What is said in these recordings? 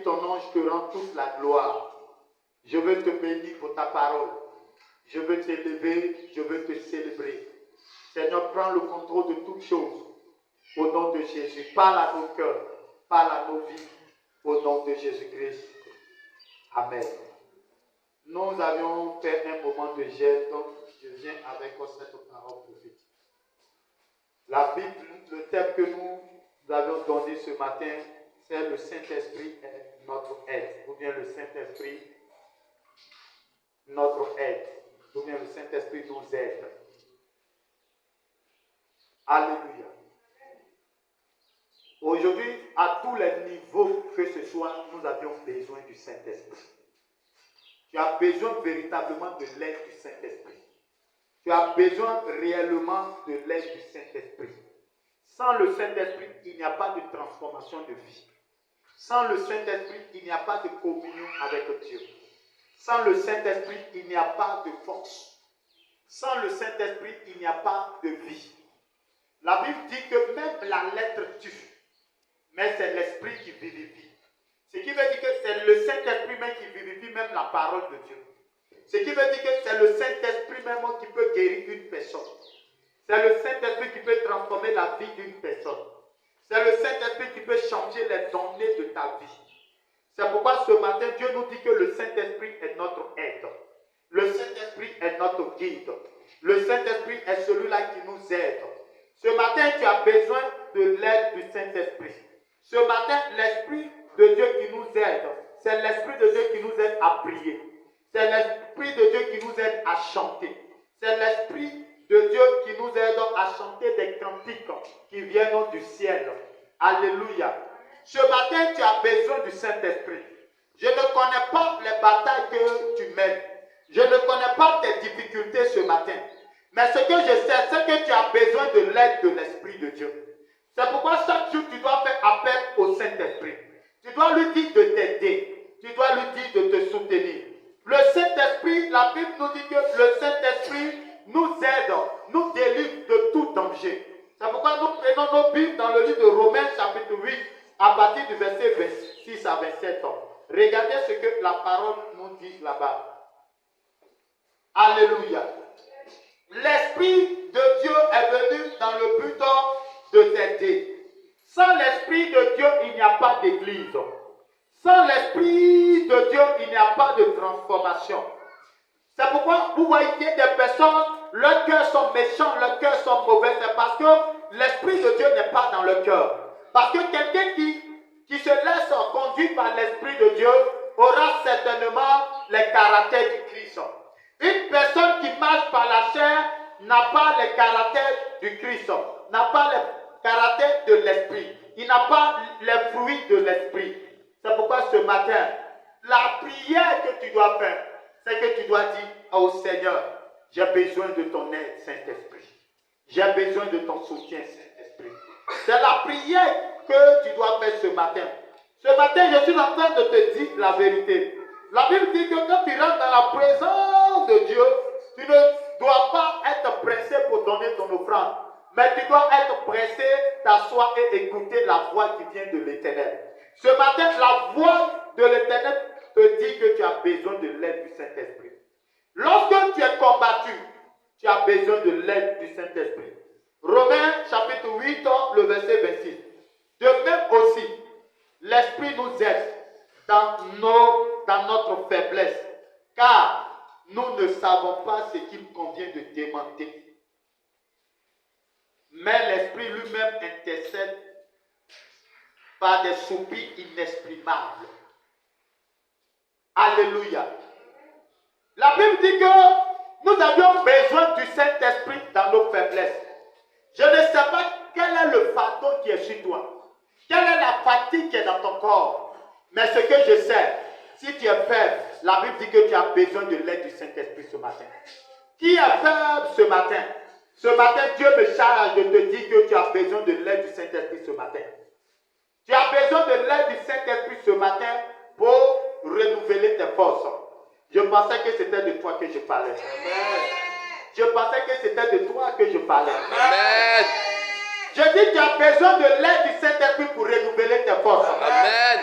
bénis ton nom, je te rends toute la gloire. Je veux te bénir pour ta parole. Je veux t'élever, je veux te célébrer. Seigneur, prends le contrôle de toutes choses. Au nom de Jésus, parle à nos cœurs, parle à nos vies. Au nom de Jésus-Christ. Amen. Nous avions fait un moment de geste, donc je viens avec cette parole prophétique. La Bible, le thème que nous avons donné ce matin, c'est le Saint-Esprit est notre aide. Ou bien le Saint-Esprit, notre aide. Ou bien le Saint-Esprit nous aide. Alléluia. Aujourd'hui, à tous les niveaux que ce soit, nous avions besoin du Saint-Esprit. Tu as besoin véritablement de l'aide du Saint-Esprit. Tu as besoin réellement de l'aide du Saint-Esprit. Sans le Saint-Esprit, il n'y a pas de transformation de vie. Sans le Saint-Esprit, il n'y a pas de communion avec Dieu. Sans le Saint-Esprit, il n'y a pas de force. Sans le Saint-Esprit, il n'y a pas de vie. La Bible dit que même la lettre tue, mais c'est l'Esprit qui vivifie. Ce qui veut dire que c'est le Saint-Esprit même qui vivifie même la parole de Dieu. Ce qui veut dire que c'est le Saint-Esprit même qui peut guérir une personne. C'est le Saint-Esprit qui peut transformer la vie d'une personne. C'est le Saint-Esprit qui peut changer les données de ta vie. C'est pourquoi ce matin, Dieu nous dit que le Saint-Esprit est notre aide. Le Saint-Esprit est notre guide. Le Saint-Esprit est celui-là qui nous aide. Ce matin, tu as besoin de l'aide du Saint-Esprit. Ce matin, l'Esprit de Dieu qui nous aide, c'est l'Esprit de Dieu qui nous aide à prier. C'est l'Esprit de Dieu qui nous aide à chanter. C'est l'Esprit de Dieu qui nous aide à chanter des cantiques qui viennent du ciel. Alléluia. Ce matin, tu as besoin du Saint-Esprit. Je ne connais pas les batailles que tu mènes. Je ne connais pas tes difficultés ce matin. Mais ce que je sais, c'est que tu as besoin de l'aide de l'Esprit de Dieu. C'est pourquoi chaque jour, tu dois faire appel au Saint-Esprit. Tu dois lui dire de t'aider. Tu dois lui dire de te soutenir. Le Saint-Esprit, la Bible nous dit que le Saint-Esprit nous aide, nous délivre de tout danger. C'est pourquoi nous prenons nos Bibles dans le livre de Romains chapitre 8, à partir du verset 26 à 27. Regardez ce que la parole nous dit là-bas. Alléluia. L'Esprit de Dieu est venu dans le but de t'aider. Sans l'Esprit de Dieu, il n'y a pas d'église. Sans l'Esprit de Dieu, il n'y a pas de transformation. C'est pourquoi vous voyez des personnes, leurs cœurs sont méchants, leurs cœurs sont mauvais. C'est parce que l'Esprit de Dieu n'est pas dans le cœur. Parce que quelqu'un qui se laisse conduire par l'Esprit de Dieu aura certainement les caractères du Christ. Une personne qui marche par la chair n'a pas les caractères du Christ, n'a pas les caractères de l'Esprit. Il n'a pas les fruits de l'Esprit. C'est pourquoi ce matin, la prière que tu dois faire, c'est que tu dois dire au Seigneur, j'ai besoin de ton aide, Saint-Esprit. J'ai besoin de ton soutien, Saint-Esprit. C'est la prière que tu dois faire ce matin. Ce matin, je suis en train de te dire la vérité. La Bible dit que quand tu rentres dans la présence de Dieu, tu ne dois pas être pressé pour donner ton offrande. Mais tu dois être pressé, t'asseoir et écouter la voix qui vient de l'Éternel. Ce matin, la voix de l'Éternel te dit que tu as besoin de l'aide du Saint-Esprit. Lorsque tu es combattu, tu as besoin de l'aide du Saint-Esprit. Romains chapitre 8, le verset 26. De même aussi, l'Esprit nous aide dans notre faiblesse, car nous ne savons pas ce qu'il convient de demander. Mais l'Esprit lui-même intercède par des soupirs inexprimables. Alléluia. La Bible dit que nous avions besoin du Saint-Esprit dans nos faiblesses. Je ne sais pas quel est le fardeau qui est sur toi. Quelle est la fatigue qui est dans ton corps. Mais ce que je sais, si tu es faible, la Bible dit que tu as besoin de l'aide du Saint-Esprit ce matin. Qui est faible ce matin? Ce matin, Dieu me charge de te dire que tu as besoin de l'aide du Saint-Esprit ce matin. Tu as besoin de l'aide du Saint-Esprit ce matin pour renouveler tes forces. Je pensais que c'était de toi que je parlais. Amen. Je pensais que c'était de toi que je parlais. Amen. Je dis que tu as besoin de l'aide du Saint-Esprit pour renouveler tes forces. Amen.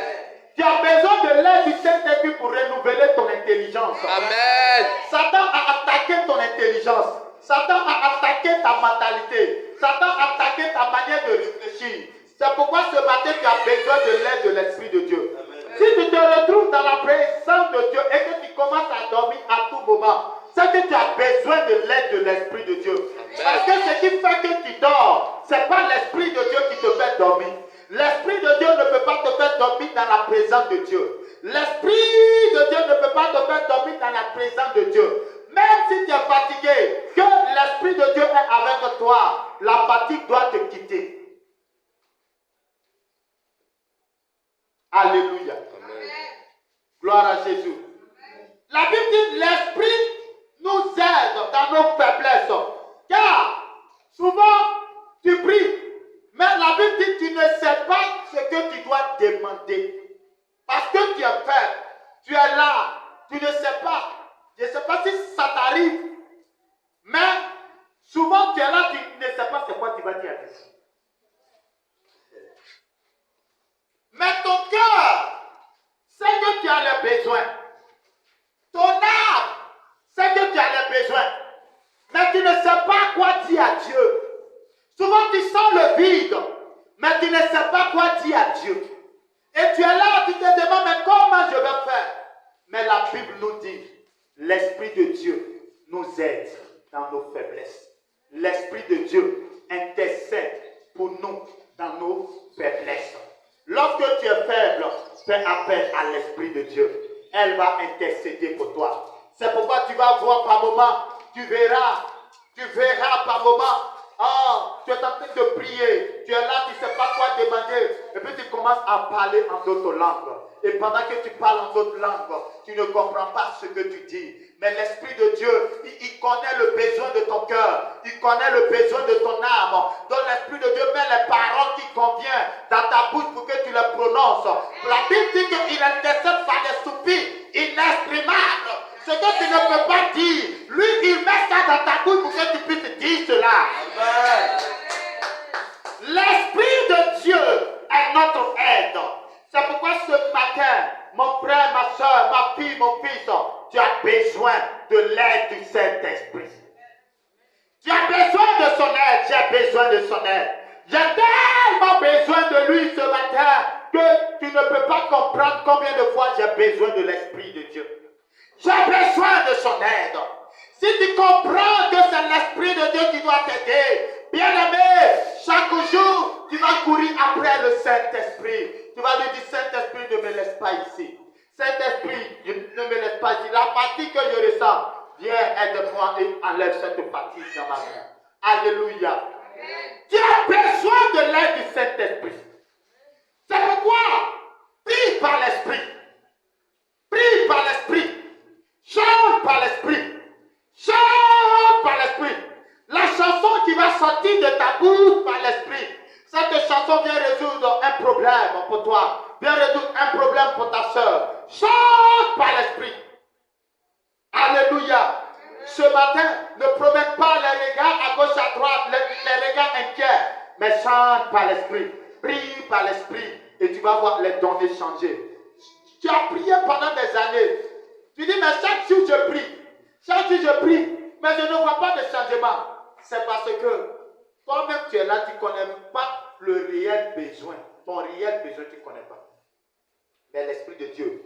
Tu as besoin l'aide du Saint-Esprit pour renouveler ton intelligence. Amen. Satan a attaqué ton intelligence. Satan a attaqué ta mentalité. Satan a attaqué ta manière de réfléchir. C'est pourquoi ce matin, tu as besoin de l'aide de l'Esprit de Dieu. Amen. Si tu te retrouves dans la présence de Dieu et que tu commences à dormir à tout moment, c'est que tu as besoin de l'aide de l'Esprit de Dieu. Amen. Parce que ce qui fait que tu dors, ce n'est pas l'Esprit de Dieu qui te fait dormir. L'Esprit de Dieu ne peut pas te faire dormir dans la présence de Dieu. L'Esprit de Dieu ne peut pas te faire dormir dans la présence de Dieu. Même si tu es fatigué, que l'Esprit de Dieu est avec toi, la fatigue doit te quitter. Alléluia. Amen. Gloire à Jésus. Amen. La Bible dit l'Esprit nous aide dans nos faiblesses. Car souvent tu pries, mais la Bible dit tu ne sais pas ce que tu dois demander. Parce que tu es faible, tu es là, tu ne sais pas. Je ne sais pas si ça t'arrive, mais souvent tu es là, tu ne sais pas c'est quoi tu vas dire à Jésus. Mais ton cœur sait que tu as les besoins. Ton âme sait que tu as les besoins. Mais tu ne sais pas quoi dire à Dieu. Souvent tu sens le vide, mais tu ne sais pas quoi dire à Dieu. Et tu es là, tu te demandes, mais comment je vais faire? Mais la Bible nous dit, l'Esprit de Dieu nous aide dans nos faiblesses. L'Esprit de Dieu intercède pour nous dans nos faiblesses. Lorsque tu es faible, fais appel à l'Esprit de Dieu. Elle va intercéder pour toi. C'est pourquoi tu vas voir par moment, tu verras par moment. Tu es en train de prier, tu es là, tu ne sais pas quoi demander, et puis tu commences à parler en d'autres langues. Et pendant que tu parles en d'autres langues, tu ne comprends pas ce que tu dis. Mais l'Esprit de Dieu, il connaît le besoin de ton cœur, il connaît le besoin de ton âme. Donc l'Esprit de Dieu met les paroles qui conviennent dans ta bouche pour que tu les prononces. La Bible dit qu'il intercède par des soupirs inexprimables. Ce que tu ne peux pas dire, lui, il met ça dans ta bouche pour que tu puisses dire cela. Amen. L'Esprit de Dieu est notre aide. C'est pourquoi ce matin, mon frère, ma soeur, ma fille, mon fils, tu as besoin de l'aide du Saint-Esprit. Tu as besoin de son aide, j'ai besoin de son aide. J'ai tellement besoin de lui ce matin que tu ne peux pas comprendre combien de fois j'ai besoin de l'Esprit de Dieu. J'ai besoin de son aide. Si tu comprends que c'est l'Esprit de Dieu qui doit t'aider, bien-aimé, chaque jour, tu vas courir après le Saint-Esprit. Tu vas lui dire, Saint-Esprit, ne me laisse pas ici. Saint-Esprit, ne me laisse pas ici. La fatigue que je ressens, viens, aide-moi et enlève cette fatigue dans ma vie. Alléluia. Amen. Tu as besoin de l'aide du Saint-Esprit. C'est pourquoi, prie par l'Esprit. Prie par l'Esprit. Chante par l'Esprit. Chante par l'Esprit. La chanson qui va sortir de ta bouche par l'Esprit, cette chanson vient résoudre un problème pour toi, vient résoudre un problème pour ta soeur. Chante par l'Esprit. Alléluia. Ce matin, ne promène pas les regards à gauche, à droite, les regards inquiets, mais chante par l'Esprit. Prie par l'Esprit et tu vas voir les données changer. Tu as prié pendant des années. Tu dis, mais chaque jour je prie. Chaque jour je prie, mais je ne vois pas de changement. C'est parce que toi-même tu es là, tu ne connais pas le réel besoin. Ton réel besoin, tu ne connais pas. Mais l'Esprit de Dieu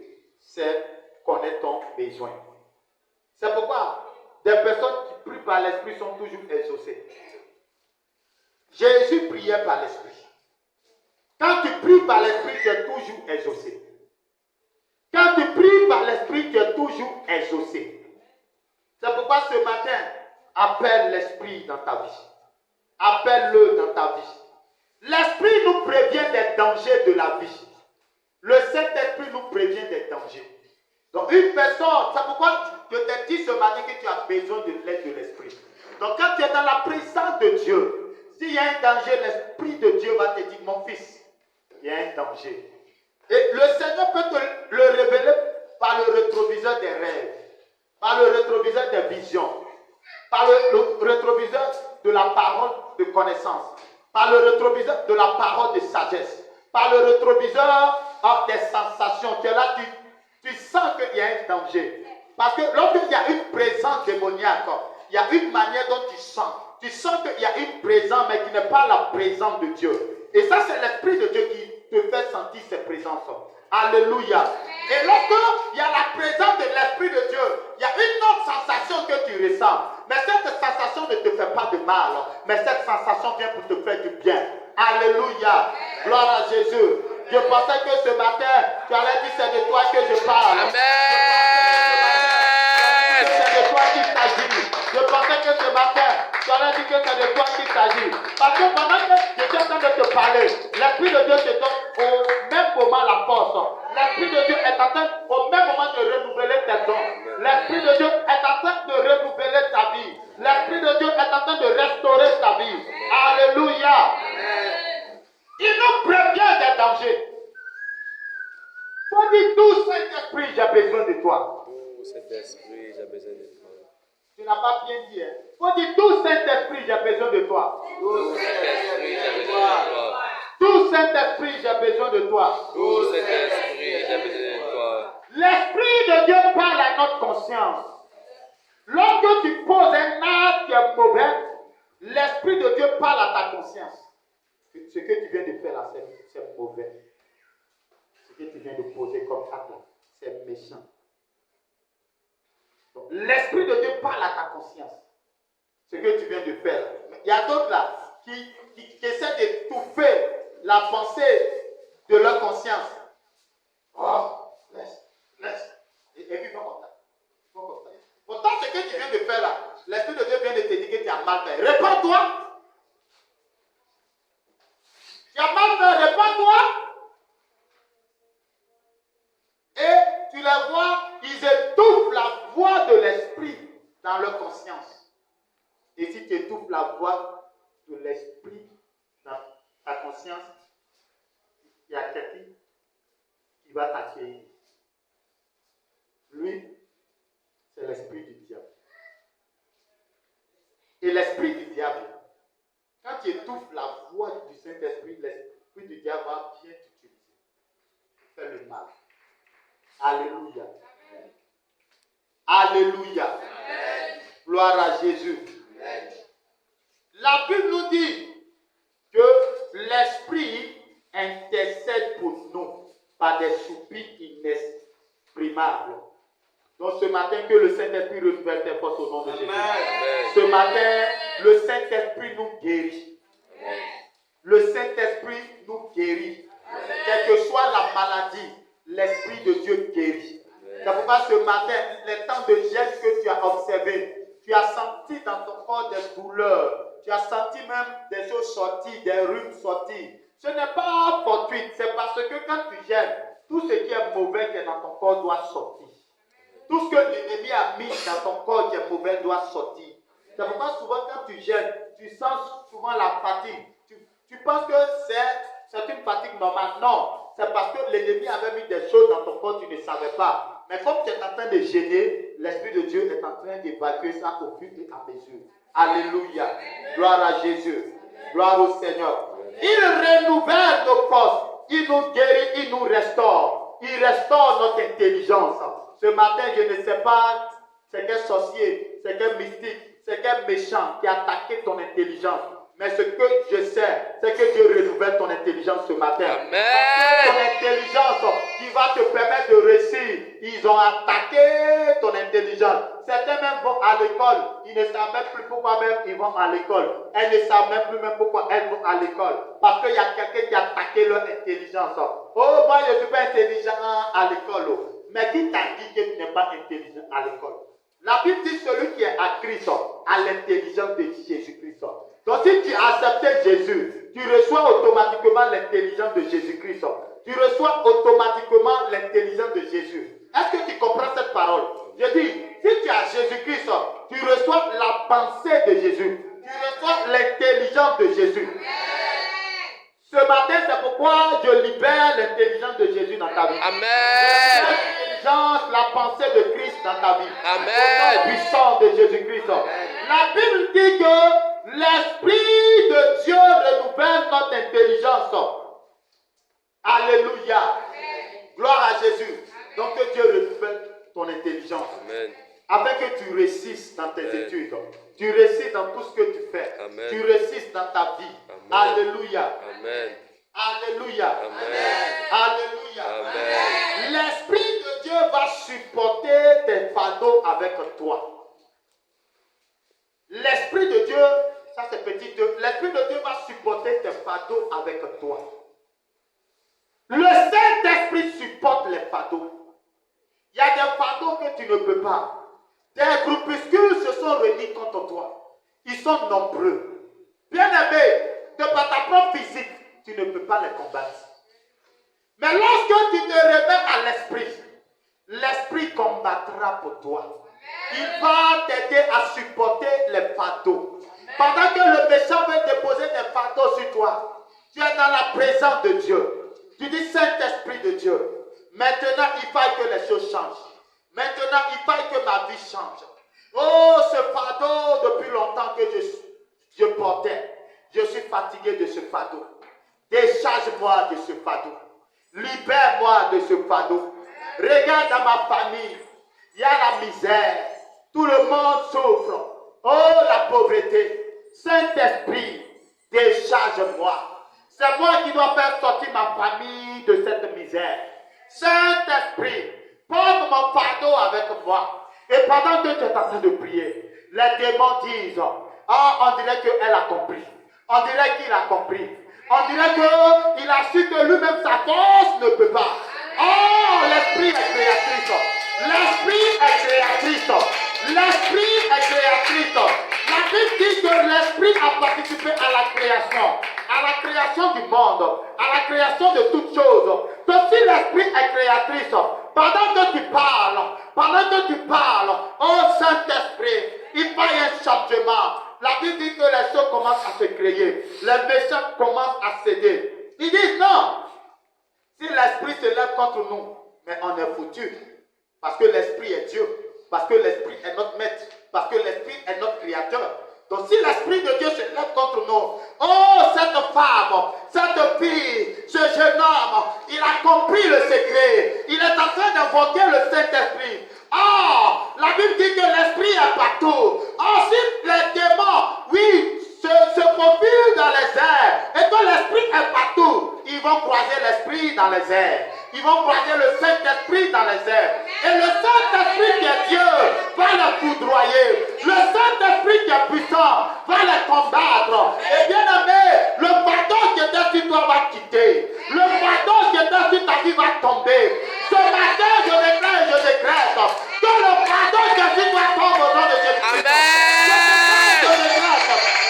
connaît ton besoin. C'est pourquoi des personnes qui prient par l'Esprit sont toujours exaucées. Jésus priait par l'Esprit. Quand tu pries par l'Esprit, tu es toujours exaucé. Quand tu pries par l'Esprit, tu es toujours exaucé. C'est pourquoi ce matin, appelle l'Esprit dans ta vie. Appelle-le dans ta vie. L'Esprit nous prévient des dangers de la vie. Le Saint-Esprit nous prévient des dangers. Donc une personne, c'est pourquoi je te dis ce matin que tu as besoin de l'aide de l'Esprit. Donc quand tu es dans la présence de Dieu, s'il y a un danger, l'Esprit de Dieu va te dire, mon fils, il y a un danger. Et le Seigneur peut te le révéler par le rétroviseur des rêves, par le rétroviseur des visions, par le rétroviseur de la parole de connaissance, par le rétroviseur de la parole de sagesse, par le rétroviseur des sensations. Tu es là, un danger. Parce que lorsqu'il y a une présence démoniaque, il y a une manière dont tu sens. Tu sens qu'il y a une présence, mais qui n'est pas la présence de Dieu. Et ça, c'est l'Esprit de Dieu qui te fait sentir cette présence. Alléluia. Et lorsqu'il y a la présence de l'Esprit de Dieu, il y a une autre sensation que tu ressens. Mais cette sensation ne te fait pas de mal. Mais cette sensation vient pour te faire du bien. Alléluia. Gloire à Jésus. Je pensais que ce matin, tu allais dire c'est de toi que je parle. Amen. C'est de toi qu'il s'agit. Je pensais que ce matin, tu allais dire que c'est de toi qu'il s'agit. Parce que pendant que j'étais en train de te parler, l'Esprit de Dieu te donne au même moment la force. L'Esprit de Dieu est en train au même moment de renouveler tes dons. L'Esprit de Dieu est en train de renouveler ta vie. L'Esprit de Dieu est en train de restaurer ta vie. Alléluia. Il nous prévient des dangers. Faut dire tout Saint-Esprit, j'ai besoin de toi. Tout Saint-Esprit, j'ai besoin de toi. Tu n'as pas bien dit. Faut dire tout Saint-Esprit, j'ai besoin de toi. Tout Saint-Esprit, j'ai besoin de toi. Tout Saint-Esprit, j'ai besoin de toi. Tout Saint-Esprit, j'ai besoin de toi. L'Esprit de Dieu parle à notre conscience. Lorsque tu poses un acte qui est mauvais, l'Esprit de Dieu parle à ta conscience. Ce que tu viens de faire là, c'est mauvais. Ce que tu viens de poser comme acte là, c'est méchant. Donc, l'Esprit de Dieu parle à ta conscience. Ce que tu viens de faire. Il y a d'autres là qui essaient d'étouffer la pensée de leur conscience. Oh, laisse. Et puis, pas comme ça. Pourtant, ce que tu viens de faire là, l'Esprit de Dieu vient de te dire que tu as mal fait. Réponds-toi. Tu as mal fait, réponds-toi. Et tu les vois, ils étouffent la voix de l'Esprit dans leur conscience. Et si tu étouffes la voix de l'Esprit dans ta conscience, il y a quelqu'un qui va t'accueillir. Lui, c'est l'esprit du diable. Et l'esprit du diable, quand tu étouffes la voix du Saint-Esprit, l'esprit du diable va bien t'utiliser. Fais le mal. Alléluia. Alléluia. Amen. Gloire à Jésus. Amen. La Bible nous dit que l'Esprit intercède pour nous par des soupirs inexprimables. Donc ce matin, que le Saint-Esprit renouvelle tes forces au nom de Jésus. Amen. Ce matin, le Saint-Esprit nous guérit. Amen. Le Saint-Esprit nous guérit. Amen. Quelle que soit la maladie, l'Esprit de Dieu guérit. C'est pourquoi ce matin, les temps de gêne que tu as observés, tu as senti dans ton corps des douleurs, tu as senti même des choses sorties, des rhumes sorties. Ce n'est pas fortuit, c'est parce que quand tu gênes, tout ce qui est mauvais qui est dans ton corps doit sortir. Tout ce que l'ennemi a mis dans ton corps qui est mauvais doit sortir. C'est pourquoi souvent quand tu gênes, tu sens souvent la fatigue. Tu penses que c'est une fatigue normale. Non, c'est parce que l'ennemi avait mis des choses dans ton corps que tu ne savais pas. Mais comme tu es en train de gêner, l'Esprit de Dieu est en train d'évacuer ça au fur et à mesure. Alléluia. Gloire à Jésus. Gloire au Seigneur. Il renouvelle nos forces. Il nous guérit, il nous restaure. Il restaure notre intelligence. Ce matin, je ne sais pas c'est quel sorcier, c'est quel mystique, c'est quel méchant qui a attaqué ton intelligence. Mais ce que je sais, c'est que Dieu renouvelle ton intelligence ce matin. Amen. Ton intelligence qui va te permettre de réussir. Ils ont attaqué ton intelligence. Certains même vont à l'école. Ils ne savent même plus pourquoi même ils vont à l'école. Elles ne savent même plus même pourquoi elles vont à l'école. Parce qu'il y a quelqu'un qui a attaqué leur intelligence. Oh, moi je ne suis pas intelligent à l'école. Mais qui t'a dit que tu n'es pas intelligent à l'école? La Bible dit celui qui est à Christ a l'intelligence de Jésus-Christ. Donc si tu as accepté Jésus, tu reçois automatiquement l'intelligence de Jésus-Christ. Tu reçois automatiquement l'intelligence de Jésus. Est-ce que tu comprends cette parole? Je dis, si tu as Jésus-Christ, tu reçois la pensée de Jésus. Tu reçois l'intelligence de Jésus. Ce matin, c'est pourquoi je libère l'intelligence de Jésus dans ta vie. Amen. L'intelligence, la pensée de Christ dans ta vie. Amen. La puissance de Jésus-Christ. La Bible dit que l'Esprit de Dieu renouvelle notre intelligence. Alléluia. Gloire à Jésus. Donc que Dieu renouvelle ton intelligence. réussisses dans tes Amen. études. Tu réussis dans tout ce que tu fais. Amen. Tu réussis dans ta vie. Amen. Alléluia. Amen. Alléluia. Amen. Alléluia. Amen. L'Esprit de Dieu va supporter tes fardeaux avec toi. L'Esprit de Dieu, ça c'est petit 2, l'Esprit de Dieu va supporter tes fardeaux avec toi. Le Saint-Esprit supporte les fardeaux. Il y a des fardeaux que tu ne peux pas. Des groupuscules se sont réunis contre toi. Ils sont nombreux. Bien-aimé, de par ta propre physique, tu ne peux pas les combattre. Mais lorsque tu te remets à l'Esprit, l'Esprit combattra pour toi. Il va t'aider à supporter les fardeaux. Pendant que le méchant veut déposer des fardeaux sur toi, tu es dans la présence de Dieu. Tu dis, Saint-Esprit de Dieu, maintenant il faut que les choses changent. Maintenant il faut que ma vie change. Oh, ce fardeau depuis longtemps que je portais, je suis fatigué de ce fardeau. Décharge-moi de ce fardeau. Libère-moi de ce fardeau. Regarde dans ma famille, il y a la misère. Tout le monde souffre. Oh, la pauvreté. Saint-Esprit, décharge-moi. C'est moi qui dois faire sortir ma famille de cette misère. Saint-Esprit, porte mon fardeau avec moi. Et pendant que tu es en train de prier, les démons disent, on dirait qu'elle a compris. On dirait qu'il a compris. On dirait qu'il a su que lui-même, sa force ne peut pas. Oh, l'Esprit est créatrice. L'Esprit est créatrice. L'Esprit est créatrice. La Bible dit que l'Esprit a participé à la création du monde, à la création de toutes choses. Donc si l'Esprit est créatrice, pendant que tu parles, oh Saint-Esprit, il va y avoir un changement. La Bible dit que les choses commencent à se créer. Les méchants commencent à céder. Ils disent non. Si l'Esprit se lève contre nous, mais on est foutu. Parce que l'Esprit est Dieu. Parce que l'Esprit est notre maître. Parce que l'Esprit est notre créateur. Donc si l'Esprit de Dieu se lève contre nous, oh cette femme, cette fille, ce jeune homme, il a compris le secret. Il est en train d'invoquer le Saint-Esprit. Oh, la Bible dit que l'Esprit est partout. Oh, si les démons, oui, se faufilent dans les airs et que l'Esprit est partout, ils vont croiser l'Esprit dans les airs. Ils vont croiser le Saint-Esprit dans les airs. Et le Saint-Esprit qui est Dieu va les foudroyer. Le Saint-Esprit qui est puissant va les combattre. Et bien aimé, le fardeau qui était sur toi va quitter. Le fardeau qui était sur ta vie va tomber. Ce matin, je déclare et je décrète que le fardeau qui est sur toi tombe au nom de Jésus. Amen.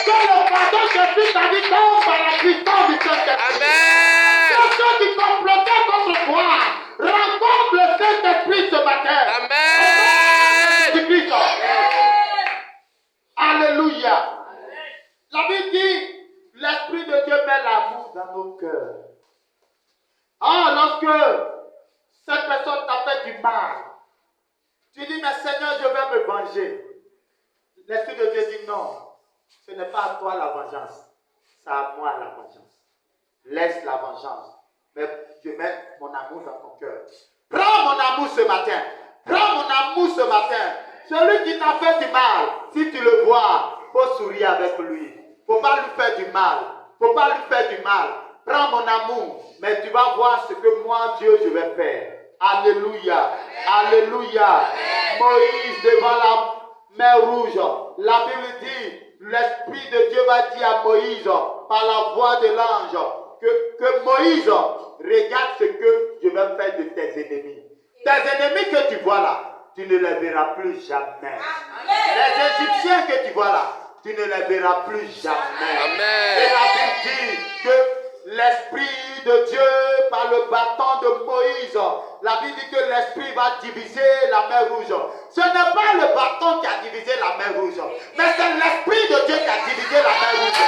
Que le fardeau qui est sur ta vie tombe par la puissance du Saint-Esprit. Amen. Ceux qui complotaient contre toi, rencontre le Saint-Esprit ce matin. Amen. Jésus-Christ. Alléluia. La Bible dit, l'Esprit de Dieu met l'amour dans nos cœurs. Ah, lorsque cette personne t'a fait du mal, tu dis, mais Seigneur, je vais me venger. L'Esprit de Dieu dit, non, ce n'est pas à toi la vengeance, c'est à moi la vengeance. Laisse la vengeance. Mais je mets mon amour dans ton cœur. Prends mon amour ce matin. Prends mon amour ce matin. Celui qui t'a fait du mal, si tu le vois, il faut sourire avec lui. Il ne faut pas lui faire du mal. Il ne faut pas lui faire du mal. Prends mon amour, mais tu vas voir ce que moi, Dieu, je vais faire. Alléluia. Alléluia. Moïse devant la mer rouge. La Bible dit, l'Esprit de Dieu va dire à Moïse, par la voix de l'ange, que Moïse, regarde ce que je vais faire de tes ennemis. Tes ennemis que tu vois là, tu ne les verras plus jamais. Les Égyptiens que tu vois là, tu ne les verras plus jamais. Amen. Et la Bible dit que l'Esprit de Dieu, par le bâton de Moïse, la Bible dit que l'Esprit va diviser la mer rouge. Ce n'est pas le bâton qui a divisé la mer rouge, mais c'est l'Esprit de Dieu qui a divisé la mer rouge.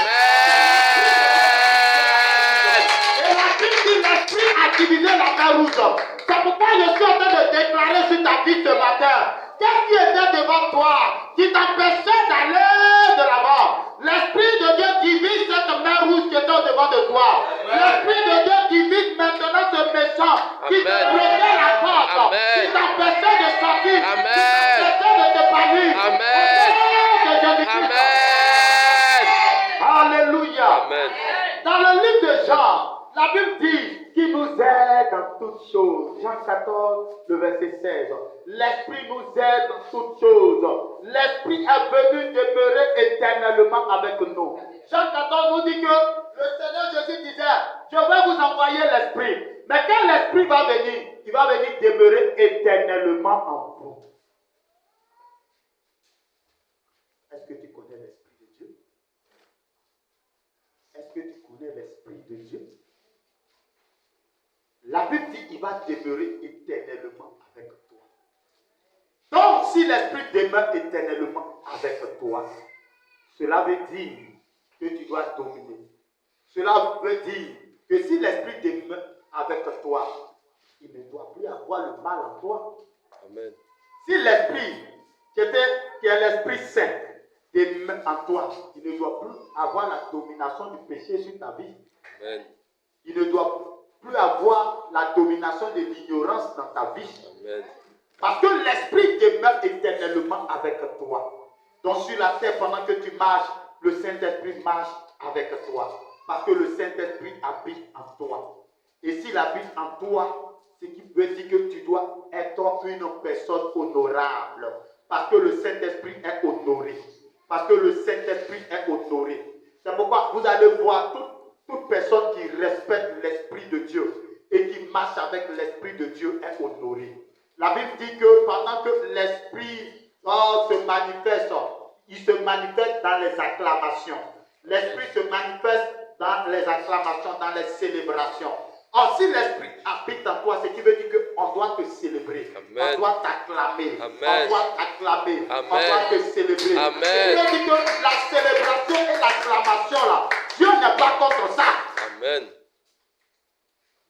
Et la Bible dit que l'Esprit a divisé la mer rouge. C'est pourquoi je suis en train de déclarer sur ta vie ce matin. Qu'est-ce qui était devant toi qui t'empêchait d'aller de l'avant? L'Esprit de Dieu divise cette mer rouge qui était devant de toi. L'Esprit de Dieu divise maintenant ce méchant qui te bloquait la porte, qui t'empêchait de sortir, qui t'empêchait de te parler. livre de Jean, la Bible dit qu'il nous aide dans toutes choses. Jean 14, le verset 16. L'Esprit nous aide dans toutes choses. L'Esprit est venu demeurer éternellement avec nous. Jean 14 nous dit que le Seigneur Jésus disait, je vais vous envoyer l'Esprit. Mais quand l'Esprit va venir, il va venir demeurer éternellement en vous. Est-ce que tu connais l'Esprit de Dieu? Est-ce que tu connais l'Esprit de Dieu? La Bible dit qu'il va demeurer éternellement avec toi. Donc, si l'Esprit demeure éternellement avec toi, cela veut dire que tu dois dominer. Cela veut dire que si l'Esprit demeure avec toi, il ne doit plus avoir le mal en toi. Amen. Si l'Esprit qui est l'Esprit Saint demeure en toi, il ne doit plus avoir la domination du péché sur ta vie. Amen. Il ne doit plus avoir la domination de l'ignorance dans ta vie. Amen. Parce que l'Esprit demeure éternellement avec toi. Donc sur la terre, pendant que tu marches, le Saint-Esprit marche avec toi. Parce que le Saint-Esprit habite en toi. Et s'il habite en toi, ce qui veut dire que tu dois être une personne honorable. Parce que le Saint-Esprit est honoré. Parce que le Saint-Esprit est honoré. C'est pourquoi vous allez voir toute personne qui respecte l'Esprit de Dieu et qui marche avec l'Esprit de Dieu est honorée. La Bible dit que pendant que l'Esprit se manifeste, il se manifeste dans les acclamations. L'Esprit se manifeste dans les acclamations, dans les célébrations. Or, si l'Esprit habite en toi, ce qui veut dire qu'on doit te célébrer. Amen. On doit t'acclamer. Amen. On doit t'acclamer. Amen. On doit te célébrer. Amen. Ce qui veut dire que la célébration et l'acclamation, là, Dieu n'est pas contre ça. Amen.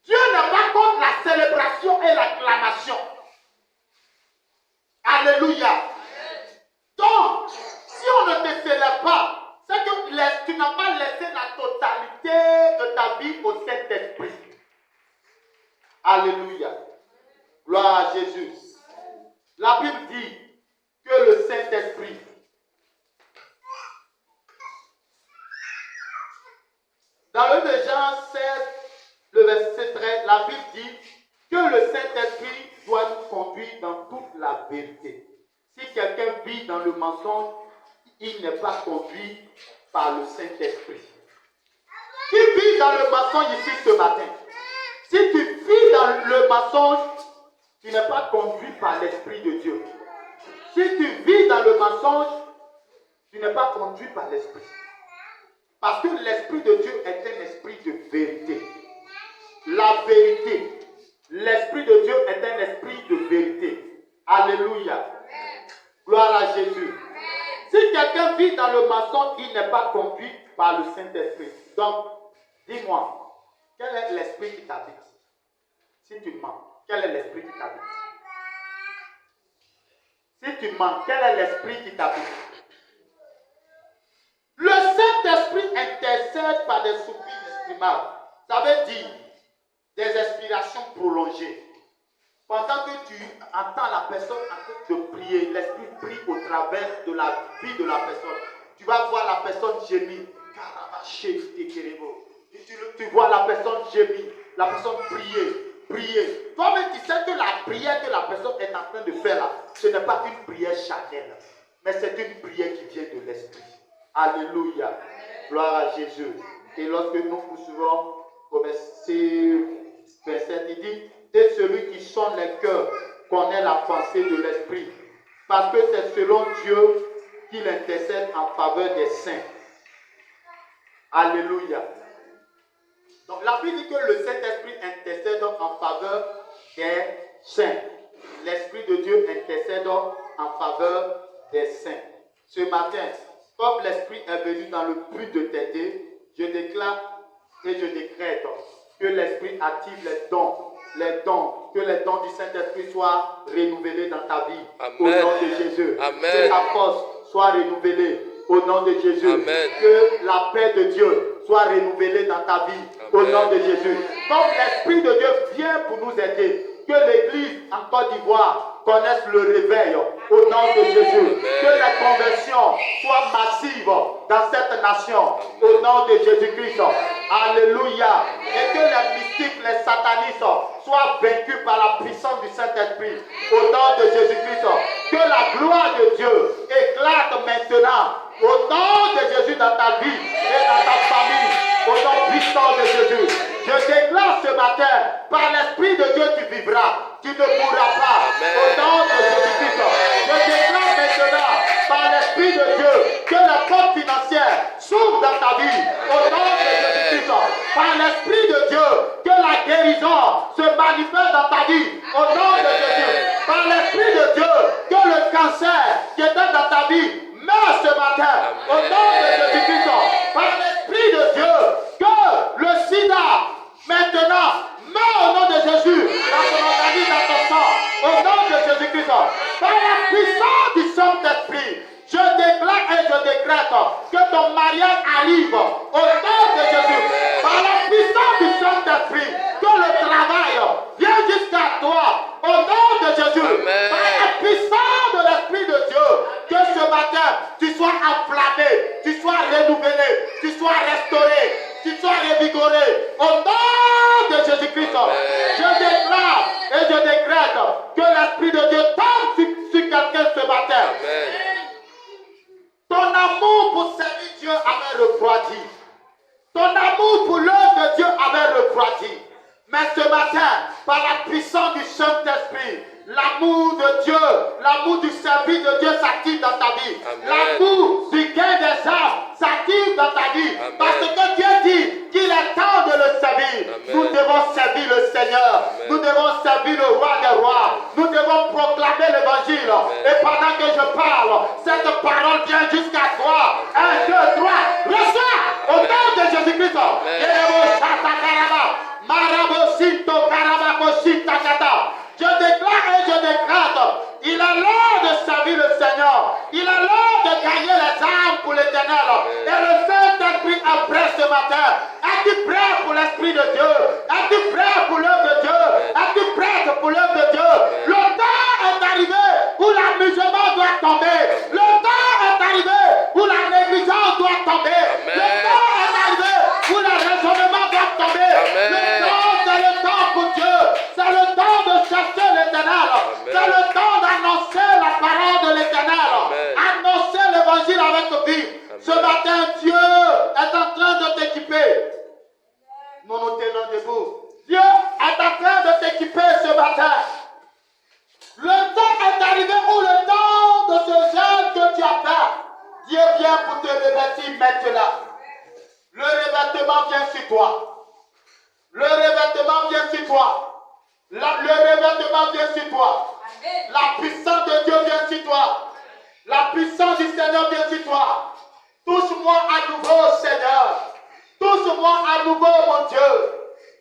Dieu n'est pas contre la célébration et l'acclamation. Alléluia. Donc, si on ne te célèbre pas, c'est que tu n'as pas laissé la totalité de ta vie au Saint-Esprit. Alléluia. Gloire à Jésus. La Bible dit que le Saint-Esprit dans le de Jean 16, le verset 13, la Bible dit que le Saint-Esprit doit nous conduire dans toute la vérité. Si quelqu'un vit dans le mensonge, il n'est pas conduit par le Saint-Esprit. Qui vit dans le mensonge ici ce matin? Si tu vis dans le mensonge, tu n'es pas conduit par l'Esprit de Dieu. Si tu vis dans le mensonge, tu n'es pas conduit par l'Esprit. Parce que l'Esprit de Dieu est un esprit de vérité. La vérité. L'Esprit de Dieu est un esprit de vérité. Alléluia. Gloire à Jésus. Si quelqu'un vit dans le mensonge, il n'est pas conduit par le Saint-Esprit. Donc, dis-moi, quel est l'esprit qui t'habite? Si tu mens, quel est l'esprit qui t'habite? Si tu mens, quel est l'esprit qui t'habite? Le Saint-Esprit intercède par des soupirs inexprimables. Ça veut dire des inspirations prolongées. Pendant que tu entends la personne en train de prier, l'Esprit prie au travers de la vie de la personne. Tu vas voir la personne gémir. Tu vois la personne gémir, la personne prier. Toi-même, tu sais que la prière que la personne est en train de faire là, ce n'est pas une prière charnelle, mais c'est une prière qui vient de l'Esprit. Alléluia. Gloire à Jésus. Et lorsque nous poursuivons, comme c'est verset, il dit, c'est celui qui sonne les cœurs, connaît la pensée de l'Esprit. Parce que c'est selon Dieu qu'il intercède en faveur des saints. Alléluia. Donc la Bible dit que le Saint-Esprit intercède en faveur des saints. L'Esprit de Dieu intercède en faveur des saints. Ce matin, comme l'Esprit est venu dans le but de t'aider, je déclare et je décrète que l'Esprit active les dons, que les dons du Saint-Esprit soient renouvelés dans ta vie. Amen. Au nom de Jésus. Amen. Que la force soit renouvelée au nom de Jésus. Amen. Que la paix de Dieu soit renouvelée dans ta vie. Au Amen. nom de Jésus. Donc l'Esprit de Dieu vient pour nous aider. Que l'église en Côte d'Ivoire connaisse le réveil au nom de Jésus. Que les conversions soient massives dans cette nation au nom de Jésus-Christ. Alléluia. Et que les mystiques, les satanistes soient vaincus par la puissance du Saint-Esprit au nom de Jésus-Christ. Que la gloire de Dieu éclate maintenant au nom de Jésus dans ta vie et dans ta famille, au nom puissant de Jésus. Je déclare ce matin, par l'Esprit de Dieu tu vivras, tu ne mourras pas, au nom de Jésus-Christ. Je déclare maintenant, par l'Esprit de Dieu, que la porte financière s'ouvre dans ta vie, au nom de Jésus-Christ. Par l'Esprit de Dieu, que la guérison se manifeste dans ta vie, au nom de Jésus. Par l'Esprit de Dieu, que le cancer qui était dans ta vie meurt ce matin, au nom de Jésus-Christ. Par l'Esprit de Dieu, que le sida, maintenant, meurt au nom de Jésus, dans ton organisme, dans ton sang, au nom de Jésus-Christ. Par la puissance du Saint-Esprit, je déclare et je décrète que ton mariage arrive au nom de Jésus. Par la puissance du Saint-Esprit, que le travail vienne jusqu'à toi au nom de Jésus. Amen. Par la puissance de l'Esprit de Dieu, que ce matin tu sois enflammé, tu sois renouvelé, tu sois restauré, tu sois revigoré au nom de Jésus-Christ. Je déclare et je décrète que l'Esprit de Dieu tombe sur quelqu'un ce matin. Amen. Ton amour pour servir Dieu avait refroidi. Ton amour pour l'œuvre de Dieu avait refroidi. Mais ce matin, par la puissance du Saint-Esprit, l'amour de Dieu, l'amour du service de Dieu s'active dans ta vie. Amen. L'amour du gain des âmes s'active dans ta vie. Amen. Parce que Dieu dit qu'il est temps de le servir. Amen. Nous devons servir le Seigneur. Amen. Nous devons servir le roi des rois. Nous devons proclamer l'évangile. Amen. Et pendant que je parle, cette parole vient jusqu'à toi. 1, 2, 3. Reçois au nom de Jésus-Christ. Je déclare et je décrète, il est l'heure de servir le Seigneur. Il est l'heure de gagner les âmes pour l'Éternel. Et le Saint-Esprit est prêt ce matin. Es-tu prêt pour l'Esprit de Dieu? Es-tu prêt pour l'œuvre de Dieu? Es-tu prêt pour l'œuvre de Dieu? Le temps est arrivé où l'amusement doit tomber. Le temps est arrivé où la négligence doit tomber. Le temps est arrivé où le raisonnement doit tomber. Le temps, c'est le temps pour Dieu. C'est le temps de chercher l'Éternel. C'est le temps d'annoncer la parole de l'Éternel. Annoncer l'évangile avec vie. Ce matin, Dieu est en train de t'équiper. Nous nous tenons debout. Dieu est en train de t'équiper ce matin. Le temps est arrivé où le temps de ce jeûne que tu as fait, Dieu vient pour te revêtir maintenant. Le revêtement vient sur toi. Le revêtement vient sur toi. Le revêtement vient sur toi. La puissance de Dieu vient sur toi. La puissance du Seigneur vient sur toi. Touche-moi à nouveau, Seigneur. Touche-moi à nouveau, mon Dieu.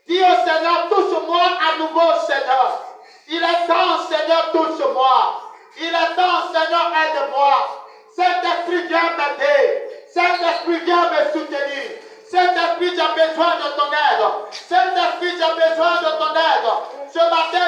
Dis au Seigneur, touche-moi à nouveau, Seigneur. Il est temps, Seigneur, touche-moi. Il est temps, Seigneur, aide-moi. Saint-Esprit, viens m'aider. Saint-Esprit, viens me soutenir. Saint-Esprit, j'ai besoin de ton aide. Saint-Esprit, j'ai besoin de ton aide. Ce matin,